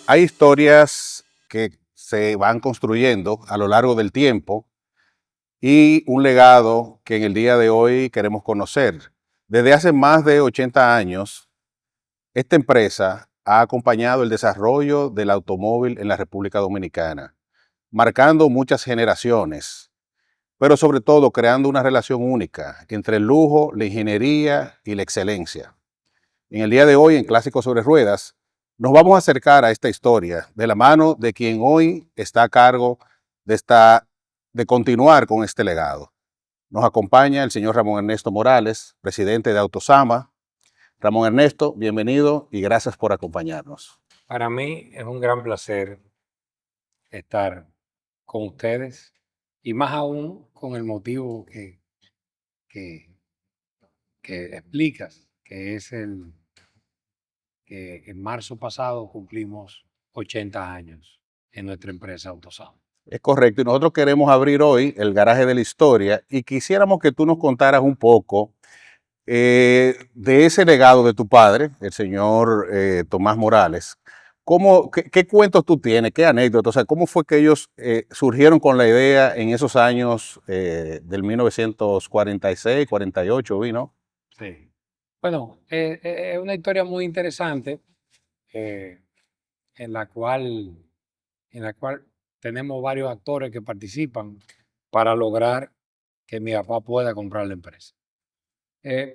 Hay historias que se van construyendo a lo largo del tiempo y un legado que en el día de hoy queremos conocer. Desde hace más de 80 años, esta empresa ha acompañado el desarrollo del automóvil en la República Dominicana, marcando muchas generaciones, pero sobre todo creando una relación única entre el lujo, la ingeniería y la excelencia. En el día de hoy, en Clásicos sobre Ruedas, nos vamos a acercar a esta historia de la mano de quien hoy está a cargo de continuar con este legado. Nos acompaña el señor Ramón Ernesto Morales, presidente de Autosama. Ramón Ernesto, bienvenido y gracias por acompañarnos. Para mí es un gran placer estar con ustedes y más aún con el motivo que, que explicas, que es el que en marzo pasado cumplimos 80 años en nuestra empresa Autosama. Es correcto, y nosotros queremos abrir hoy el garaje de la historia y quisiéramos que tú nos contaras un poco de ese legado de tu padre, el señor Tomás Morales. ¿Qué cuentos tú tienes? ¿Qué anécdotas? O sea, ¿cómo fue que ellos surgieron con la idea en esos años del 1946, 48, vino? Sí. Bueno, es una historia muy interesante eh, en la cual, en la cual tenemos varios actores que participan para lograr que mi papá pueda comprar la empresa.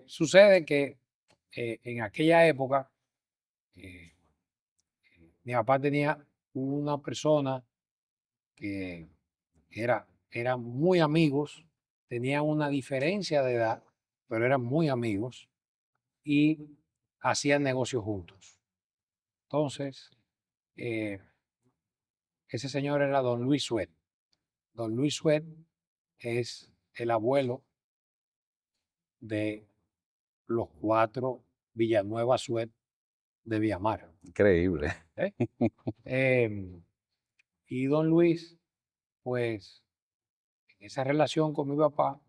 Sucede que en aquella época eh, mi papá tenía una persona que eran muy amigos, tenían una diferencia de edad, pero eran muy amigos y hacían negocios juntos. Entonces, eh, ese señor era don Luis Suet. Don Luis Suet es el abuelo de los cuatro Villanueva Suet de Villamar. Increíble. ¿Eh? Y don Luis, pues, en esa relación con mi papá,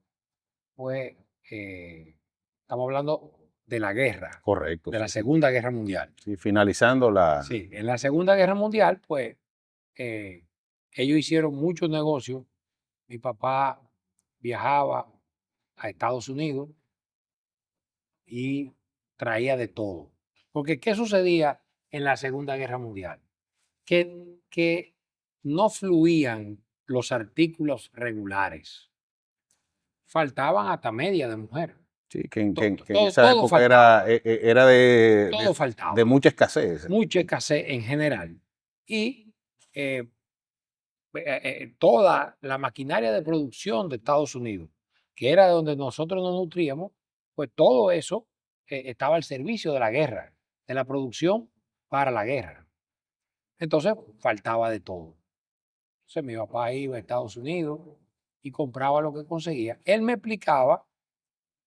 pues, estamos hablando de la guerra, Correcto, de la sí. Segunda Guerra Mundial. Sí, finalizando la... Sí, en la Segunda Guerra Mundial, pues, eh, ellos hicieron muchos negocios. Mi papá viajaba a Estados Unidos y traía de todo. Porque, ¿qué sucedía en la Segunda Guerra Mundial? Que no fluían los artículos regulares. Faltaban hasta media de mujer. Sí, que en Todo, esa todo época faltaba, era todo de faltaba. mucha escasez. Mucha escasez en general. Y toda la maquinaria de producción de Estados Unidos, que era donde nosotros nos nutríamos, pues todo eso estaba al servicio de la guerra, de la producción para la guerra. Entonces faltaba de todo. Entonces mi papá iba a Estados Unidos y compraba lo que conseguía. Él me explicaba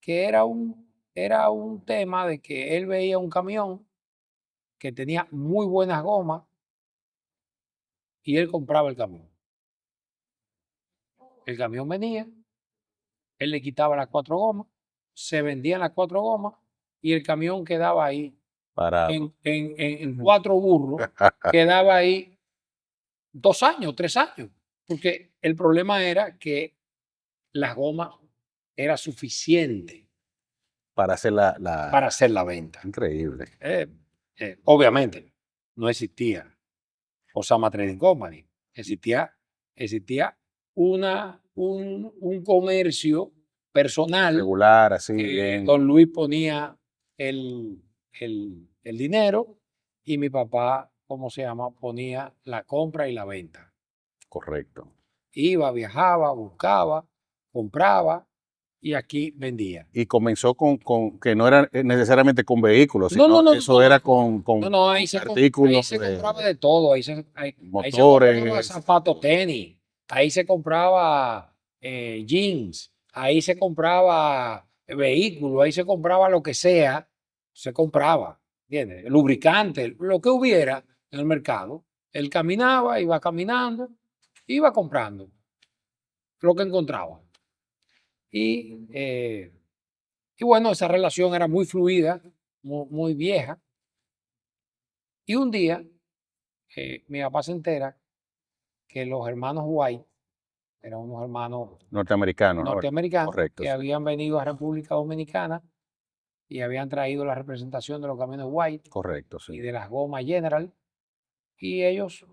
que era un tema de que él veía un camión que tenía muy buenas gomas y él compraba el camión. El camión venía, él le quitaba las 4 gomas, se vendían las 4 gomas y el camión quedaba ahí Parado. en 4 burros, quedaba ahí 2 años, 3 años, porque el problema era que las gomas era suficiente Para hacer para hacer la venta. Increíble. Obviamente, no existía Osama Trading Company, existía un comercio personal. Regular, así, bien. Don Luis ponía el dinero y mi papá, ¿cómo se llama? Ponía la compra y la venta. Correcto. Iba, viajaba, buscaba, compraba y aquí vendía. Y comenzó con que no era necesariamente con vehículos, No, no, sino no, eso no, era no, no, con ahí artículos se compraba de de todo, ahí se compraba motores. zapatos tenis, ahí se compraba jeans, ahí se compraba vehículos, ahí se compraba lo que sea, se compraba, ¿entiendes? Lubricante, lo que hubiera en el mercado. Él caminaba, iba caminando, iba comprando lo que encontraba. Y bueno, esa relación era muy fluida, muy, muy vieja. Y un día mi papá se entera que los hermanos White eran unos hermanos Norteamericano, ¿no? norteamericanos Correcto, que sí. habían venido a República Dominicana y habían traído la representación de los camiones White Correcto, y sí. de las gomas General. Y ellos,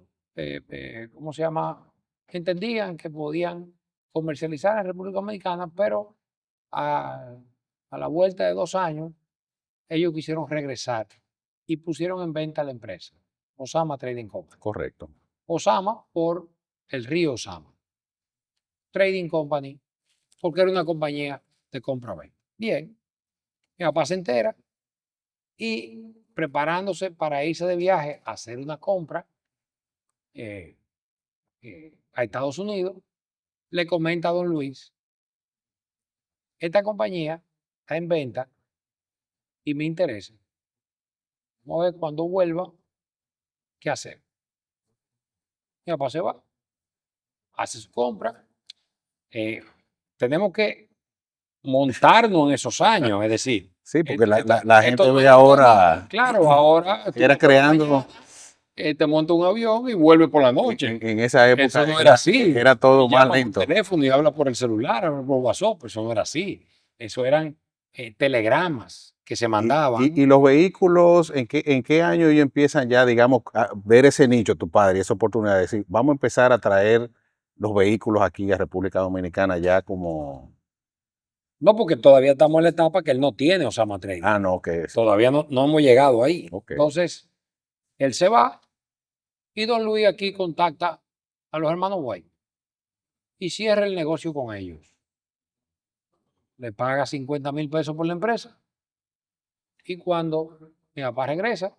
¿cómo se llama? Entendían que podían comercializar en República Dominicana, pero a, a la vuelta de 2 años, ellos quisieron regresar y pusieron en venta la empresa, Osama Trading Company. Correcto. Osama por el río Osama. Trading Company, porque era una compañía de compra-venta. Bien, mi papá se entera y preparándose para irse de viaje a hacer una compra eh, a Estados Unidos, le comenta a don Luis, esta compañía está en venta y me interesa. Vamos a ver cuando vuelva, ¿qué hacer? Mi papá se va, hace su compra. Tenemos que montarnos en esos años, es decir, Sí, porque la gente ve no, ahora, claro, ahora tú era creando, te monta un avión y vuelve por la noche. en esa época, Eso no era así. era todo Y más llama por lento. teléfono y habla por el celular, habla por WhatsApp. Eso no era así. Eso eran telegramas que se mandaban. Y los vehículos, en qué año ellos empiezan ya, digamos, a ver ese nicho, tu padre, esa oportunidad de decir, vamos a empezar a traer los vehículos aquí a República Dominicana ya como, No, porque todavía estamos en la etapa que él no tiene Osama Trading. no, que es, Todavía no hemos llegado ahí. ok, Entonces, él se va y don Luis aquí contacta a los hermanos White y cierra el negocio con ellos. Le paga 50,000 pesos por la empresa y cuando mi papá regresa,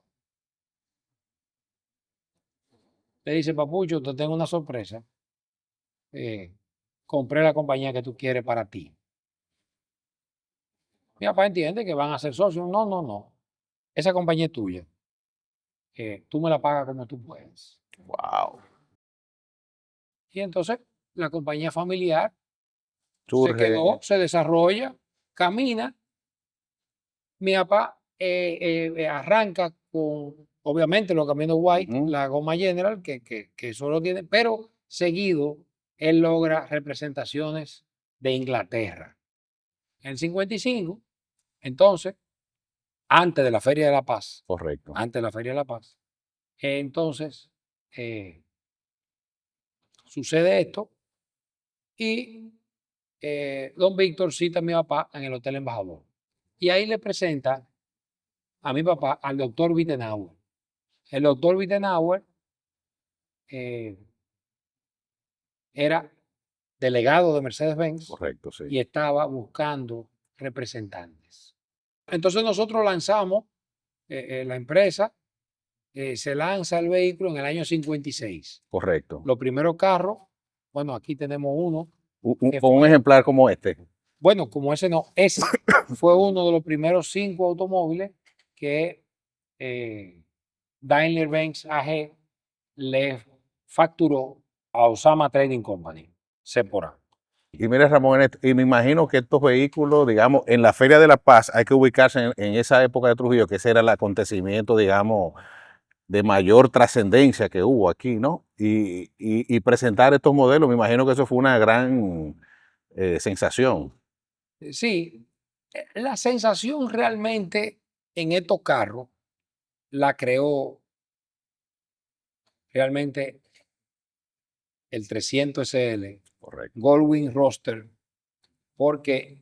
le dice, papucho, te tengo una sorpresa. Compré la compañía que tú quieres para ti. Mi papá entiende que van a ser socios. No, no, no. Esa compañía es tuya. Tú me la pagas como tú puedes. wow, Y entonces la compañía familiar se surge, quedó, se desarrolla, camina. Mi papá arranca con, obviamente, los caminos White, ujú, la goma General, que solo tiene, pero seguido él logra representaciones de Inglaterra. En el 55, entonces, antes de la Feria de la Paz, correcto, antes de la Feria de la Paz, entonces sucede esto y don Víctor cita a mi papá en el Hotel Embajador. Y ahí le presenta a mi papá al doctor Wittenauer. El doctor Wittenauer era delegado de Mercedes-Benz correcto, sí, y estaba buscando representantes. Entonces nosotros lanzamos la empresa, se lanza el vehículo en el año 56. correcto. Los primeros carros, bueno, aquí tenemos uno que Con un fue, ejemplar como este, bueno, como ese no, ese fue uno de los primeros 5 automóviles que Daimler-Benz AG le facturó a Osama Trading Company, C por A. y mira Ramón, y me imagino que estos vehículos, digamos, en la Feria de la Paz hay que ubicarse en esa época de Trujillo, que ese era el acontecimiento, digamos, de mayor trascendencia que hubo aquí, ¿no? Y presentar estos modelos, me imagino que eso fue una gran sensación. Sí, la sensación realmente en estos carros la creó realmente el 300 SL, Correcto. Goldwing Roster, porque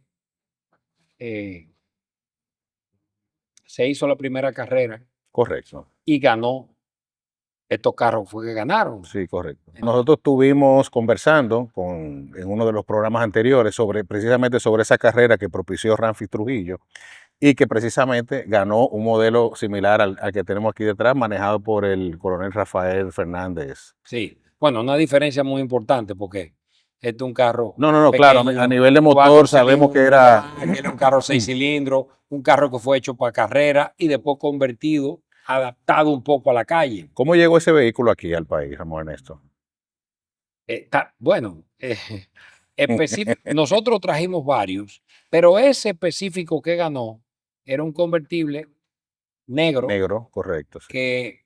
se hizo la primera carrera Correcto. y ganó. Estos carros fue que ganaron. Sí, correcto. Nosotros estuvimos conversando en uno de los programas anteriores sobre precisamente sobre esa carrera que propició Ramfis Trujillo y que precisamente ganó un modelo similar al que tenemos aquí detrás, manejado por el coronel Rafael Fernández. Sí, bueno, una diferencia muy importante porque este es un carro No, claro, a pequeño, nivel de 4 motor sabemos que cilindros, era, aquel es un carro 6 cilindros, un carro que fue hecho para carrera y después convertido, adaptado un poco a la calle. ¿cómo llegó ese vehículo aquí al país, Ramón Ernesto? Bueno, nosotros trajimos varios, pero ese específico que ganó era un convertible negro Negro, correcto, sí. que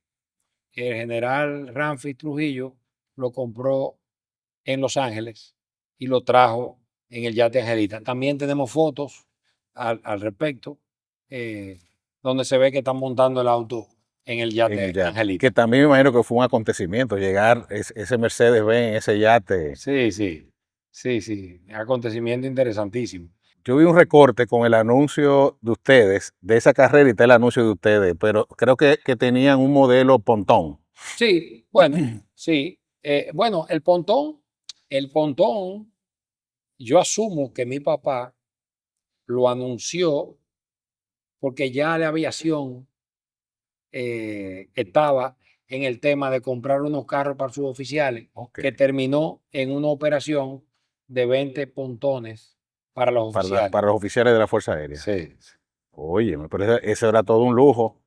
el general Ramfis Trujillo lo compró en Los Ángeles y lo trajo en el yate Angelita. También tenemos fotos al respecto, donde se ve que están montando el auto en el en el yate yate. Angelita. Que también me imagino que fue un acontecimiento llegar ese Mercedes-Benz, ese yate. Sí, sí, sí, sí, acontecimiento interesantísimo. Yo vi un recorte con el anuncio de ustedes, de esa carrera y está el anuncio de ustedes, pero creo que tenían un modelo pontón. Sí, bueno, sí. Bueno, el pontón, yo asumo que mi papá lo anunció porque ya la aviación estaba en el tema de comprar unos carros para sus oficiales, Ok. que terminó en una operación de 20 pontones para los oficiales. Para los oficiales de la Fuerza Aérea. Sí. Oye, pero eso era todo un lujo.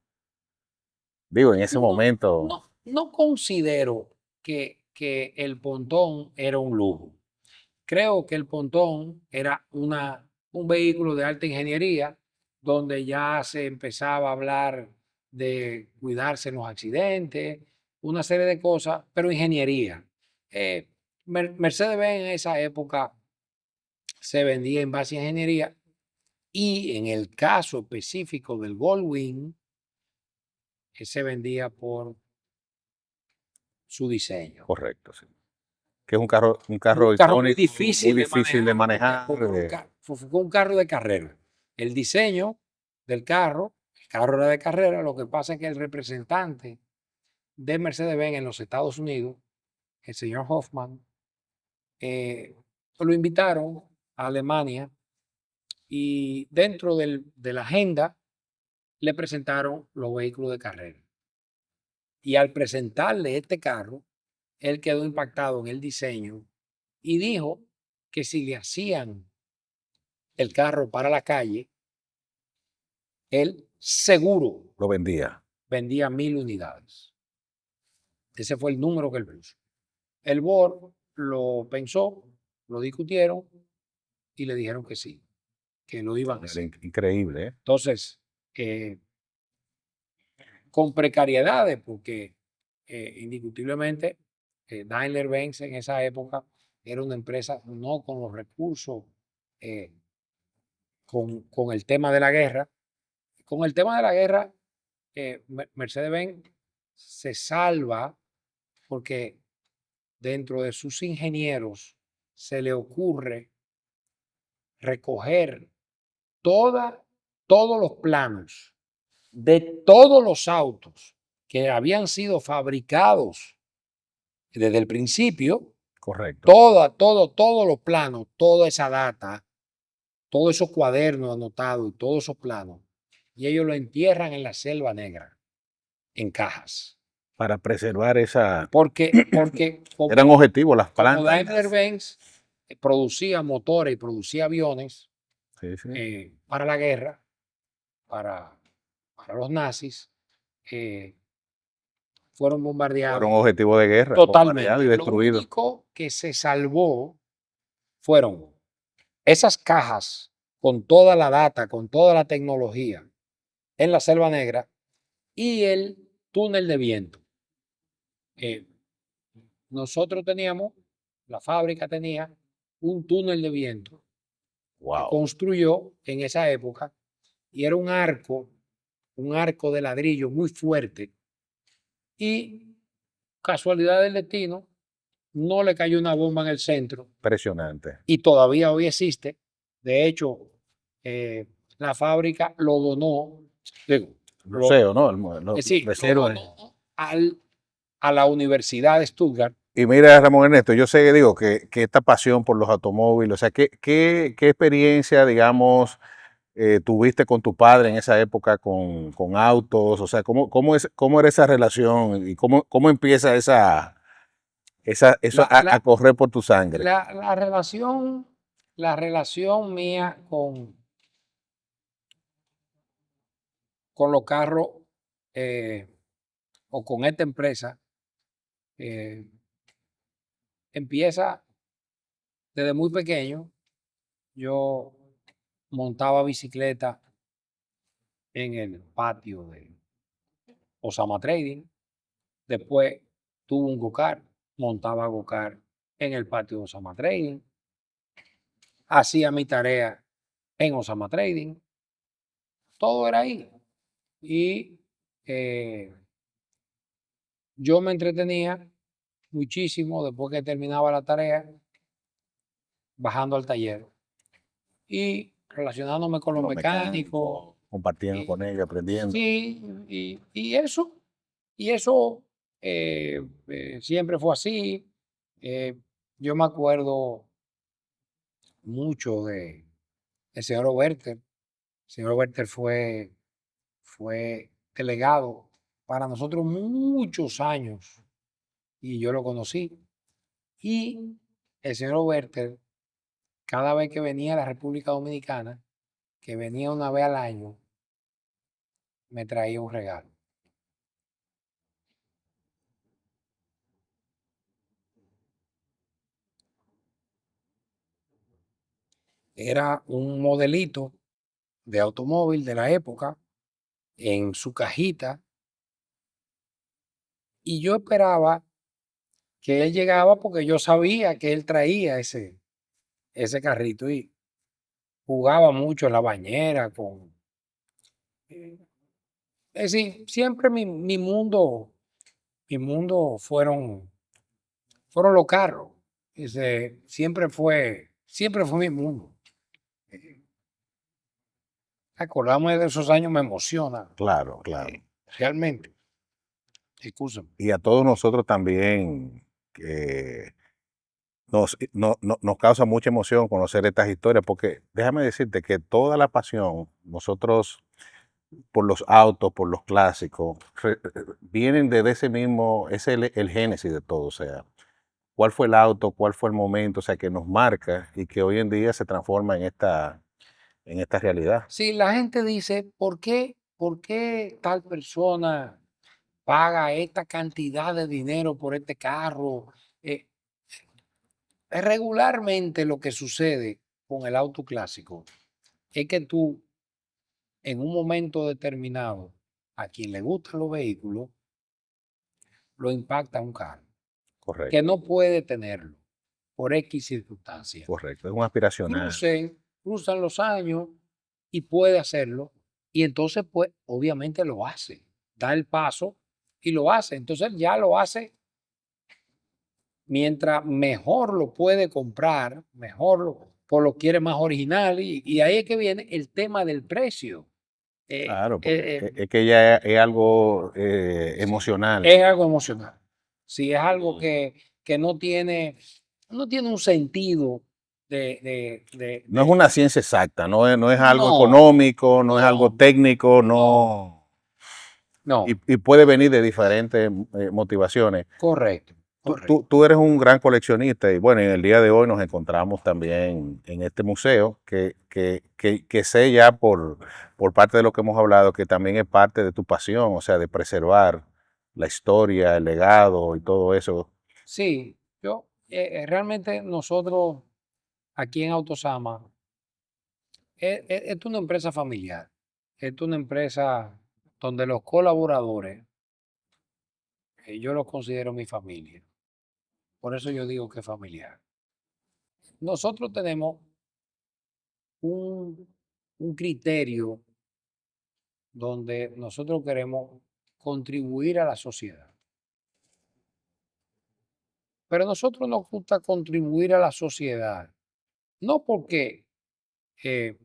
Digo, en ese No, momento, no considero que el pontón era un lujo. Creo que el pontón era un vehículo de alta ingeniería donde ya se empezaba a hablar de cuidarse en los accidentes, una serie de cosas, pero ingeniería. Mercedes-Benz en esa época se vendía en base a ingeniería y en el caso específico del Goldwing, se vendía por su diseño. correcto, sí. Que es un Un carro carro muy icónico, muy difícil de difícil de manejar, manejar. fue un carro de carrera. El diseño del carro, el carro era de carrera, lo que pasa es que el representante de Mercedes-Benz en los Estados Unidos, el señor Hoffman, lo invitaron a Alemania y dentro de la agenda le presentaron los vehículos de carrera. Y al presentarle este carro, él quedó impactado en el diseño y dijo que si le hacían el carro para la calle, él seguro Lo vendía. vendía 1000 unidades. Ese fue el número que él puso. El board lo pensó, lo discutieron y le dijeron que sí, que lo iban a Era hacer. increíble, ¿eh? Entonces, con precariedades, porque indiscutiblemente Daimler-Benz en esa época era una empresa no con los recursos, eh, con el tema de la guerra. Con el tema de la guerra, Mercedes-Benz se salva porque dentro de sus ingenieros se le ocurre recoger todos los planos de todos los autos que habían sido fabricados desde el principio, Correcto. todos los planos, toda esa data, todos esos cuadernos anotados y todos esos planos, y ellos lo entierran en la Selva Negra, en cajas. Para preservar esa. Porque Eran objetivos las como plantas. Daimler-Benz producía motores y producía aviones Sí, sí. para la guerra, para, para los nazis, fueron bombardeados Fueron objetivos de guerra, bombardeados totalmente. y Lo destruidos. único que se salvó fueron esas cajas con toda la data, con toda la tecnología en la Selva Negra y el túnel de viento. Nosotros teníamos, la fábrica tenía un túnel de viento que Wow. construyó en esa época y era un arco de ladrillo muy fuerte y casualidad del destino, no le cayó una bomba en el centro Impresionante. y todavía hoy existe. De hecho, la fábrica lo donó, digo, Museo, ¿no? es decir, lo Reserva. donó a la Universidad de Stuttgart. Y mira, Ramón Ernesto, yo sé, digo, que esta pasión por los automóviles, o sea, ¿qué experiencia, digamos, tuviste con tu padre en esa época con autos? O sea, ¿cómo era esa relación y cómo empieza eso La, a la, correr por tu sangre? la relación mía con los carros o con esta empresa eh, empieza desde muy pequeño. Yo montaba bicicleta en el patio de Osama Trading Después tuve un go-kart, montaba go-kart en el patio de Osama Trading, hacía mi tarea en Osama Trading, todo era ahí. Y eh, yo me entretenía muchísimo después que terminaba la tarea, bajando al taller y relacionándome con los Los mecánicos. mecánicos, compartiendo Y, con ellos, aprendiendo. sí, y eso siempre fue así. Eh, yo me acuerdo mucho del señor Oberter. El señor Oberter fue delegado para nosotros muchos años y yo lo conocí. Y el señor Oberter, cada vez que venía a la República Dominicana, que venía una vez al año, me traía un regalo. Era un modelito de automóvil de la época en su cajita y yo esperaba que él llegaba porque yo sabía que él traía ese carrito y jugaba mucho en la bañera con... Es decir, siempre mi mundo fueron los carros. Siempre fue mi mundo. Acordarme de esos años me emociona, Claro, claro. realmente. Excúsame. Y a todos nosotros también nos causa mucha emoción conocer estas historias, porque déjame decirte que toda la pasión, nosotros por los autos, por los clásicos, vienen desde ese mismo, es el génesis de todo, o sea, cuál fue el auto, cuál fue el momento, o sea, que nos marca y que hoy en día se transforma en esta realidad. Si la gente dice, ¿por qué tal persona paga esta cantidad de dinero por este carro? Eh, Regularmente lo que sucede con el auto clásico es que tú, en un momento determinado, a quien le gustan los vehículos, lo impacta un carro que Correcto, no puede tenerlo por X circunstancias. correcto. Es un aspiracional. Cruzan los años y puede hacerlo. Y entonces, pues, obviamente lo hace. Da el paso y lo hace. Entonces ya lo hace mientras mejor lo puede comprar, mejor pues lo quiere más original. Y ahí es que viene el tema del precio. Eh, Claro, porque eh, eh, es que ya es algo sí, emocional. es algo emocional. Si es algo que no tiene un sentido No es una ciencia exacta, no es algo no, económico, no es algo no, técnico, no, no. no. Y puede venir de diferentes motivaciones. Correcto, correcto. Tú eres un gran coleccionista y bueno, en el día de hoy nos encontramos también en este museo que sé ya por parte de lo que hemos hablado que también es parte de tu pasión, o sea, de preservar la historia, el legado y todo eso. Sí, realmente nosotros aquí en Autosama es una empresa familiar, es una empresa donde los colaboradores, yo los considero mi familia. Por eso yo digo que es familiar. Nosotros tenemos un, un criterio donde nosotros queremos contribuir a la sociedad. Pero a nosotros nos gusta contribuir a la sociedad, no porque eh,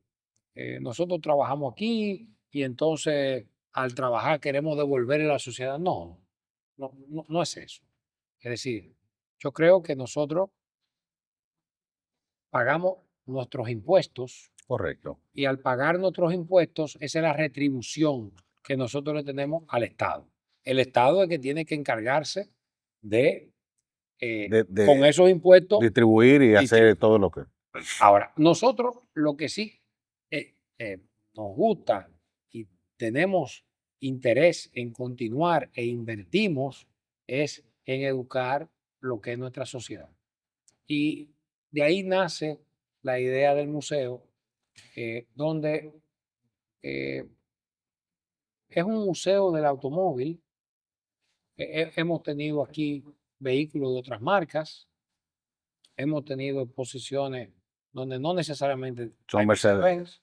nosotros trabajamos aquí y entonces al trabajar queremos devolverle a la sociedad. No, no es eso. Es decir, yo creo que nosotros pagamos nuestros impuestos Correcto. y al pagar nuestros impuestos, esa es la retribución que nosotros le tenemos al Estado. El Estado es el que tiene que encargarse de, con De esos impuestos, distribuir y hacer distribuir. todo lo que. Ahora, nosotros lo que sí nos gusta y tenemos interés en continuar e invertimos es en educar lo que es nuestra sociedad. Y de ahí nace la idea del museo, donde eh, es un museo del automóvil, hemos tenido aquí vehículos de otras marcas, hemos tenido exposiciones donde no necesariamente Son hay Mercedes. Mercedes-Benz.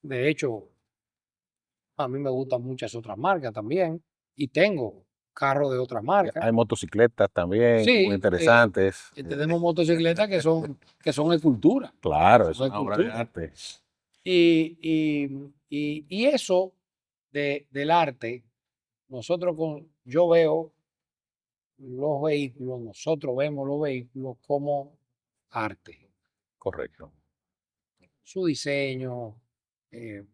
De hecho, a mí me gustan muchas otras marcas también y tengo carros de otras marcas. Hay motocicletas también muy Sí, interesantes. tenemos motocicletas que son esculturas. Claro, es Son una obra de esculturas. arte. Y eso del arte, yo veo los vehículos, nosotros vemos los vehículos como arte. Correcto. Su diseño, eh,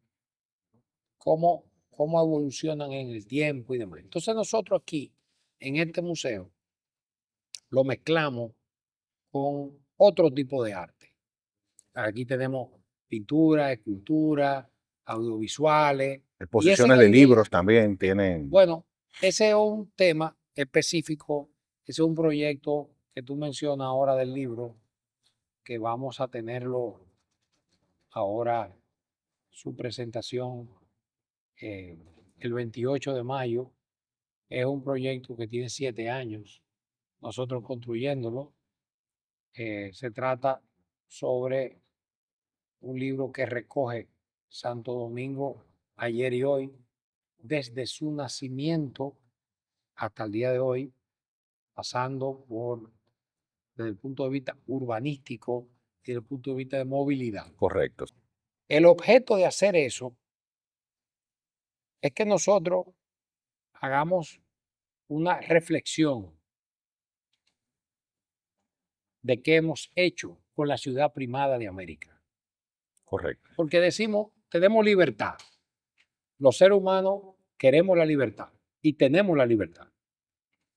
cómo evolucionan en el tiempo y demás. Entonces nosotros aquí, en este museo, lo mezclamos con otro tipo de arte. Aquí tenemos pintura, escultura, audiovisuales. Y esa es Exposiciones la de idea. libros también tienen. Bueno, ese es un tema específico, ese es un proyecto que tú mencionas ahora del libro, que vamos a tenerlo ahora, su presentación el 28 de mayo. Es un proyecto que tiene 7 años, nosotros construyéndolo. Se trata sobre un libro que recoge Santo Domingo ayer y hoy, desde su nacimiento hasta el día de hoy, pasando desde el punto de vista urbanístico y desde el punto de vista de movilidad. Correcto. El objeto de hacer eso es que nosotros hagamos una reflexión de qué hemos hecho con la ciudad primada de América. Correcto. Porque decimos, tenemos libertad. Los seres humanos queremos la libertad y tenemos la libertad.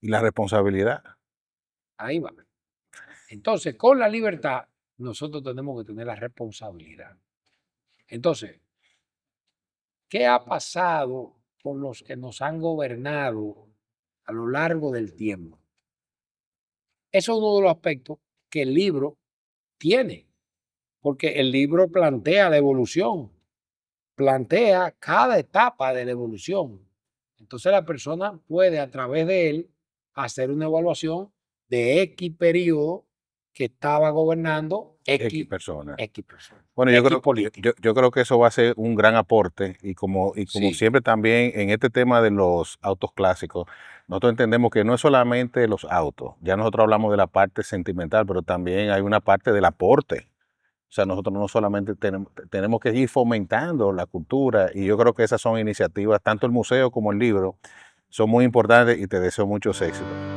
Y la responsabilidad. Ahí va. Entonces, con la libertad, nosotros tenemos que tener la responsabilidad. Entonces, ¿qué ha pasado con los que nos han gobernado a lo largo del tiempo? Eso es uno de los aspectos que el libro tiene, porque el libro plantea la evolución, plantea cada etapa de la evolución. Entonces la persona puede a través de él hacer una evaluación de X periodo que estaba gobernando X personas. X personas. Bueno, yo creo que eso va a ser un gran aporte y como Sí. siempre también en este tema de los autos clásicos, nosotros entendemos que no es solamente los autos, ya nosotros hablamos de la parte sentimental, pero también hay una parte del aporte. O sea, nosotros no solamente tenemos que ir fomentando la cultura y yo creo que esas son iniciativas, tanto el museo como el libro, son muy importantes y te deseo muchos éxitos.